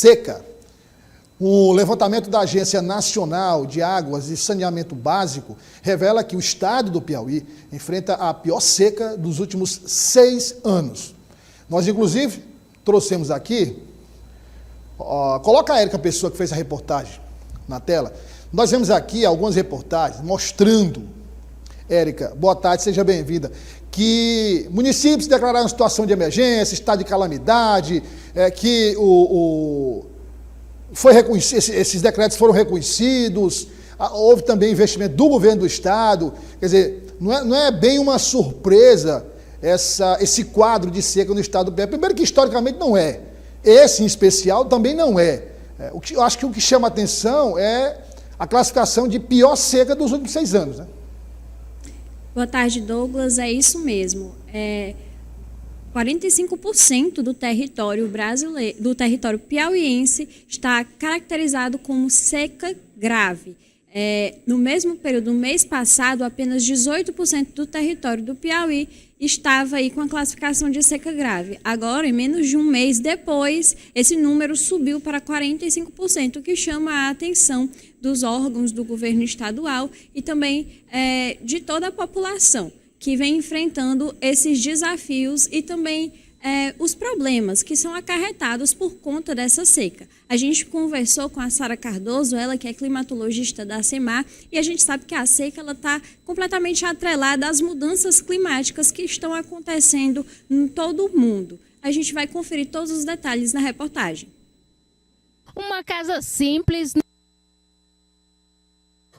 seca. O levantamento da Agência Nacional de Águas e Saneamento Básico revela que o estado do Piauí enfrenta a pior seca dos últimos 6 anos. Nós, inclusive, trouxemos aqui, coloca a Érica, a pessoa que fez a reportagem na tela. Nós vemos aqui algumas reportagens mostrando, Érica, boa tarde, seja bem-vinda, que municípios declararam situação de emergência, estado de calamidade, que esses decretos foram reconhecidos, houve também investimento do governo do estado. Quer dizer, não é bem uma surpresa esse quadro de seca no estado do Piauí. Primeiro que historicamente não é, esse em especial também não é. Eu acho que o que chama a atenção é a classificação de pior seca dos últimos 6 anos, né? Boa tarde, Douglas, é isso mesmo. 45% do território brasileiro, do território piauiense está caracterizado como seca grave. No mesmo período, no mês passado, apenas 18% do território do Piauí estava aí com a classificação de seca grave. Agora, em menos de um mês depois, esse número subiu para 45%, o que chama a atenção dos órgãos do governo estadual e também de toda a população, que vem enfrentando esses desafios e também os problemas que são acarretados por conta dessa seca. A gente conversou com a Sara Cardoso, ela que é climatologista da SEMAR, e a gente sabe que a seca está completamente atrelada às mudanças climáticas que estão acontecendo em todo o mundo. A gente vai conferir todos os detalhes na reportagem. Uma casa simples.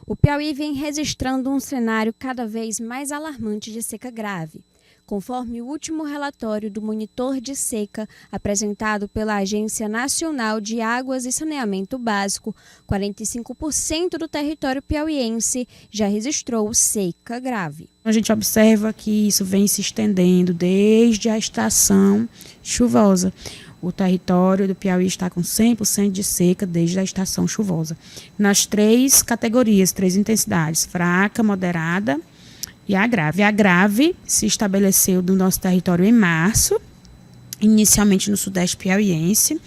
O Piauí vem registrando um cenário cada vez mais alarmante de seca grave. Conforme o último relatório do Monitor de Seca, apresentado pela Agência Nacional de Águas e Saneamento Básico, 45% do território piauiense já registrou seca grave. A gente observa que isso vem se estendendo desde a estação chuvosa. O território do Piauí está com 100% de seca desde a estação chuvosa. Nas 3 categorias, 3 intensidades, fraca, moderada e a grave. A grave se estabeleceu do nosso território em março, inicialmente no sudeste piauiense,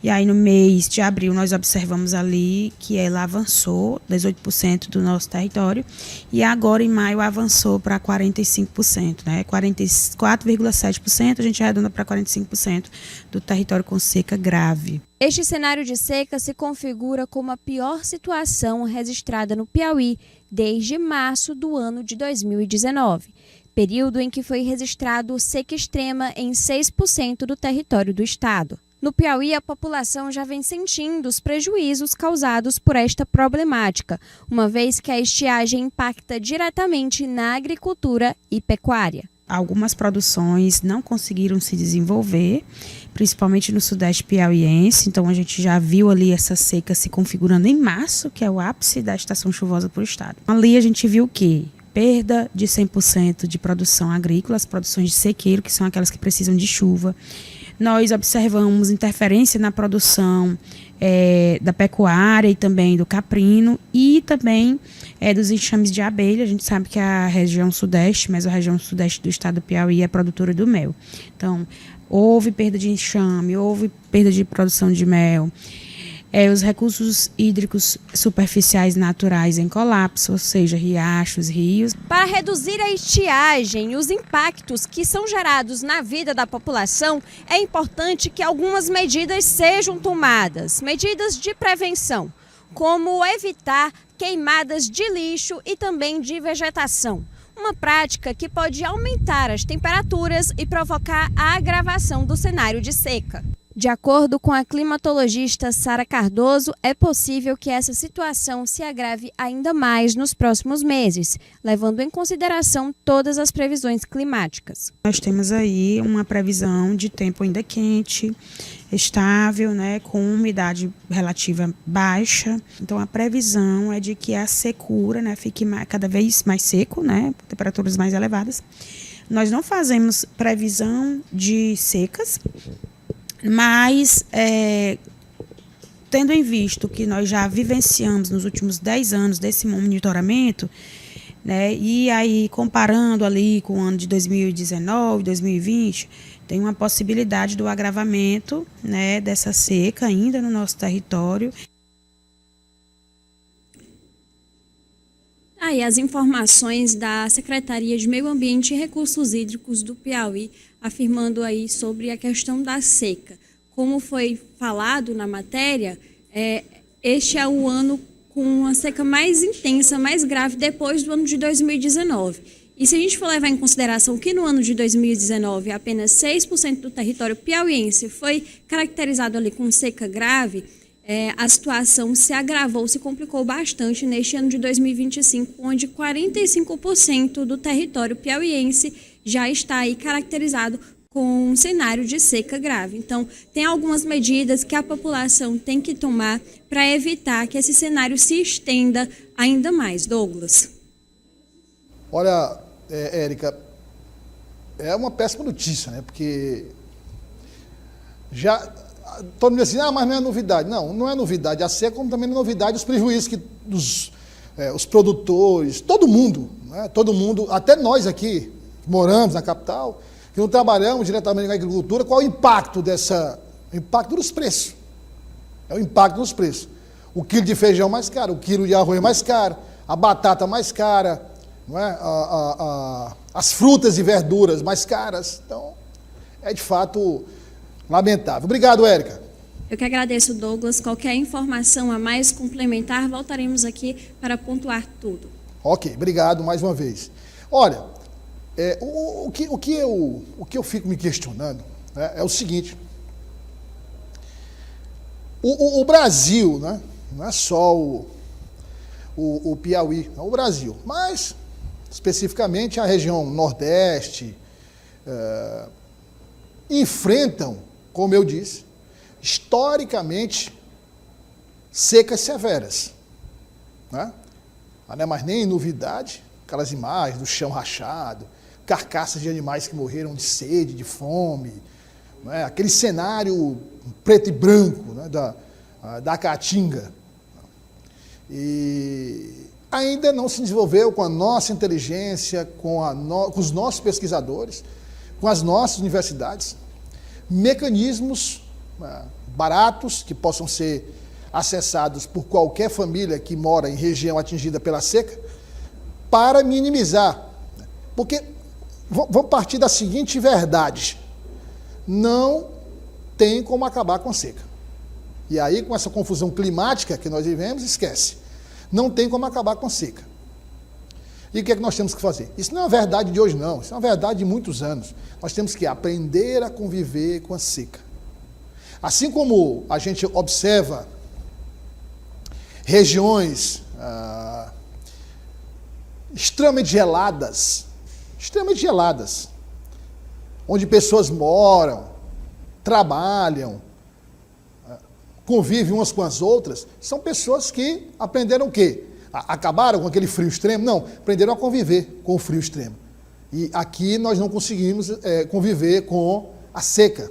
e aí no mês de abril nós observamos ali que ela avançou 18% do nosso território, e agora em maio avançou para 45%, né? 44,7%, a gente arredonda para 45% do território com seca grave. Este cenário de seca se configura como a pior situação registrada no Piauí desde março do ano de 2019, período em que foi registrado seca extrema em 6% do território do estado. No Piauí, a população já vem sentindo os prejuízos causados por esta problemática, uma vez que a estiagem impacta diretamente na agricultura e pecuária. Algumas produções não conseguiram se desenvolver, principalmente no sudeste piauiense, então a gente já viu ali essa seca se configurando em março, que é o ápice da estação chuvosa para o estado. Ali a gente viu o quê? Perda de 100% de produção agrícola, as produções de sequeiro, que são aquelas que precisam de chuva. Nós observamos interferência na produção da pecuária e também do caprino e também dos enxames de abelha. A gente sabe que a região sudeste, mas a região sudeste do estado do Piauí é produtora do mel. Então, houve perda de enxame, houve perda de produção de mel. Os recursos hídricos superficiais naturais em colapso, ou seja, riachos, rios. Para reduzir a estiagem e os impactos que são gerados na vida da população, é importante que algumas medidas sejam tomadas, medidas de prevenção, como evitar queimadas de lixo e também de vegetação. Uma prática que pode aumentar as temperaturas e provocar a agravação do cenário de seca. De acordo com a climatologista Sara Cardoso, é possível que essa situação se agrave ainda mais nos próximos meses, levando em consideração todas as previsões climáticas. Nós temos aí uma previsão de tempo ainda quente, estável, né, com umidade relativa baixa. Então a previsão é de que a secura, né, fique cada vez mais seco, né, temperaturas mais elevadas. Nós não fazemos previsão de secas, mas, tendo em vista que nós já vivenciamos nos últimos 10 anos desse monitoramento, né? E aí, comparando ali com o ano de 2019, 2020, tem uma possibilidade do agravamento, né, dessa seca ainda no nosso território. Aí as informações da Secretaria de Meio Ambiente e Recursos Hídricos do Piauí, afirmando aí sobre a questão da seca. Como foi falado na matéria, este é o ano com uma seca mais intensa, mais grave, depois do ano de 2019. E se a gente for levar em consideração que no ano de 2019 apenas 6% do território piauiense foi caracterizado ali com seca grave, a situação se agravou, se complicou bastante neste ano de 2025, onde 45% do território piauiense já está aí caracterizado com um cenário de seca grave. Então, tem algumas medidas que a população tem que tomar para evitar que esse cenário se estenda ainda mais. Douglas. Olha, Érica, é uma péssima notícia, né? Porque já todo mundo diz assim, mas não é novidade. Não é novidade a seca, como também não é novidade os prejuízos que os produtores, todo mundo, né? Todo mundo, até nós aqui, que moramos na capital, que não trabalhamos diretamente na agricultura, qual é o impacto o impacto dos preços. É o impacto dos preços. O quilo de feijão mais caro, o quilo de arroz mais caro, a batata mais cara, não é? As frutas e verduras mais caras. Então, é de fato lamentável. Obrigado, Érica. Eu que agradeço, Douglas. Qualquer informação a mais complementar, voltaremos aqui para pontuar tudo. Ok, obrigado mais uma vez. Olha, o que eu fico me questionando, né, é o seguinte: o Brasil, né, não é só o Piauí, não, o Brasil, mas especificamente a região Nordeste, enfrentam, como eu disse, historicamente, secas severas. Né? Não é mais nem novidade, aquelas imagens do chão rachado, carcaças de animais que morreram de sede, de fome, né? Aquele cenário preto e branco, né? da Caatinga. E ainda não se desenvolveu com a nossa inteligência, com os nossos pesquisadores, com as nossas universidades, mecanismos baratos que possam ser acessados por qualquer família que mora em região atingida pela seca, para minimizar. Porque vamos partir da seguinte verdade: não tem como acabar com a seca. E aí, com essa confusão climática que nós vivemos, esquece. Não tem como acabar com a seca. E o que é que nós temos que fazer? Isso não é uma verdade de hoje, não. Isso é uma verdade de muitos anos. Nós temos que aprender a conviver com a seca. Assim como a gente observa regiões extremamente geladas, onde pessoas moram, trabalham, convivem umas com as outras, são pessoas que aprenderam o quê? Acabaram com aquele frio extremo? Não, aprenderam a conviver com o frio extremo. E aqui nós não conseguimos conviver com a seca.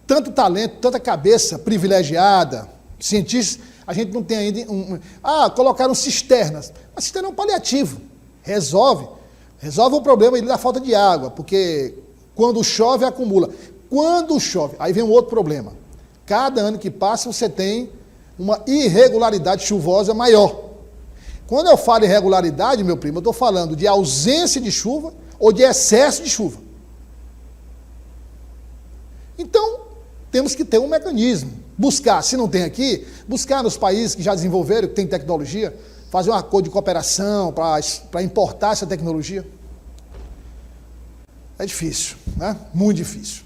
Tanto talento, tanta cabeça privilegiada, cientistas, a gente não tem ainda colocaram cisternas. Mas cisterna é um paliativo, resolve o problema da falta de água, porque quando chove acumula. Quando chove, aí vem um outro problema. Cada ano que passa você tem uma irregularidade chuvosa maior. Quando eu falo irregularidade, meu primo, eu estou falando de ausência de chuva ou de excesso de chuva. Então, temos que ter um mecanismo. Buscar, se não tem aqui, buscar nos países que já desenvolveram, que tem tecnologia, fazer um acordo de cooperação para importar essa tecnologia. É difícil, né? Muito difícil.